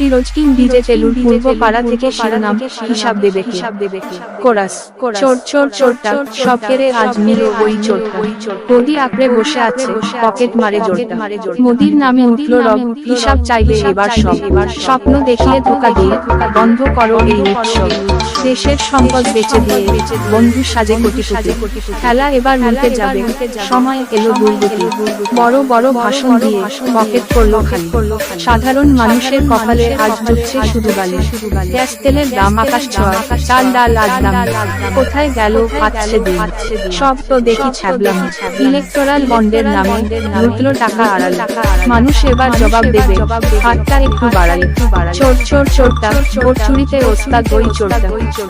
Firoz king DJ তেলুর পূর্ব পাড়া থেকে শিরোনাম হিসাব দেবে কোরাস চোর চোর চোরটা সব কেড়ে আজ নিল ওই চোরটা গদি আঁকড়ে বসে আছে পকেট মারে জোরটা মোদির নামে উঠল রব হিসাব চাইবে এবার সব স্বপ্ন দেখিয়ে ধোকা দিয়ে বন্ধ করো এই উৎসব দেশের সম্পদ বেচে দিয়ে বন্ধু সাজে কোটিপতি খেলা এবার উল্টে যাবে সময় এলো দুর্গতি বড় বড় ভাষণ দিয়ে পকেট করলো খালি সাধারণ মানুষের কপালে আজ জুটছে শুধু গালে গ্যাস তেলের দাম আকাশ ছোঁয়া চাল ডাল আজ দাম কোথায় গেল পাচ্ছে দিন সব তো দেখি ছ্যাবলাম ইলেকটোরাল বন্ডের নামে লুটলো টাকা আড়াল মানুষ এবার জবাব দেবে হাতটা একটু বাড়াই চোর চোর চোরটা ভোট চুরিতে ওস্তাদ ওই চোরটা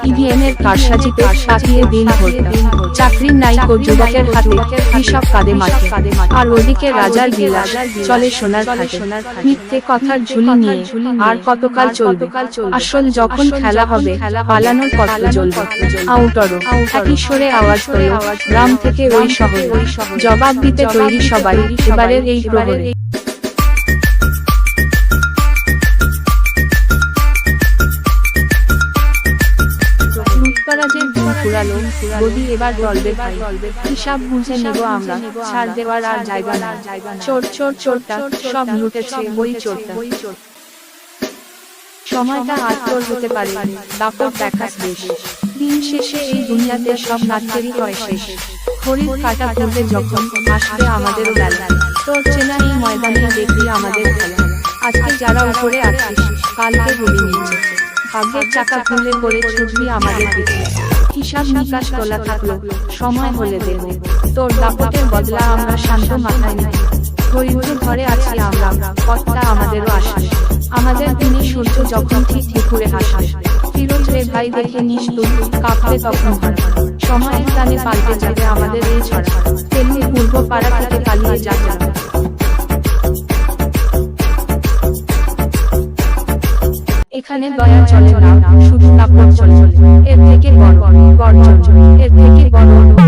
ইভিএম এর কারসাজিতে পাঠিয়ে দিন ভোটটা চাকরির নাইকো যুবকের হাতে হিসাব কাঁদে মাঠে আর ওদিকে রাজার বিলাস চলে সোনার ঘাটে মিথ্যে কথার ঝুলি নিয়ে আর কতকাল চলবে আসল যখন খেলা হবে পালানোর পথ জ্বলবে আউটরো একই সরে আওয়াজ তোলে গ্রাম থেকে ওই শহরে জবাব দিতে তৈরি সবাই এবারের এই প্রহরে লুটতরাজের দিন ফুরালো গদি এবার টলবে ভাই হিসাব বুঝে নেব আমরা ছাড় দেওয়ার আর জায়গা না চোর চোর চোরটা সব লুটেছে ওই চোরটা সময়টা আজ তোর হতে পারে দাপট দেখাস বেশ দিন শেষে এই দুনিয়াতে সব নাটকেরই হয় শেষ ঘড়ির কাঁটা পড়বে যখন আসবে আমাদেরও বেলা তোর চেনা এই ময়দানে দেখবি আমাদের খেলা আজকে যারা উপরে আছিস কালকে বলি নিচে ভাগ্যের চাকা খুলে করে ছুটবি আমাদের দিকে হিসাব নিকাশ তোলা থাকলো সময় হলে দেব তোর দাপটের বদলা আমরা শান্ত মাথায় নেব ধৈর্য ধরে আছি আমরা পথটা আমাদেরও আসবে আমাদের দিনে সূর্য যখন ঠিক দুপুরে হাসবে ফিরোজ রে ভাই দেখে নিষ্ঠুর কাঁপবে তখন হারা সময়ের টানে পাল্টে যাবে আমাদের এই ছড়া তেমনি পূর্ব পাড়া থেকে পালিয়ে যাবে এখানে দয়া চলে না শুধু দাপট চলে এর থেকে বড় গর্জন এর থেকে বড়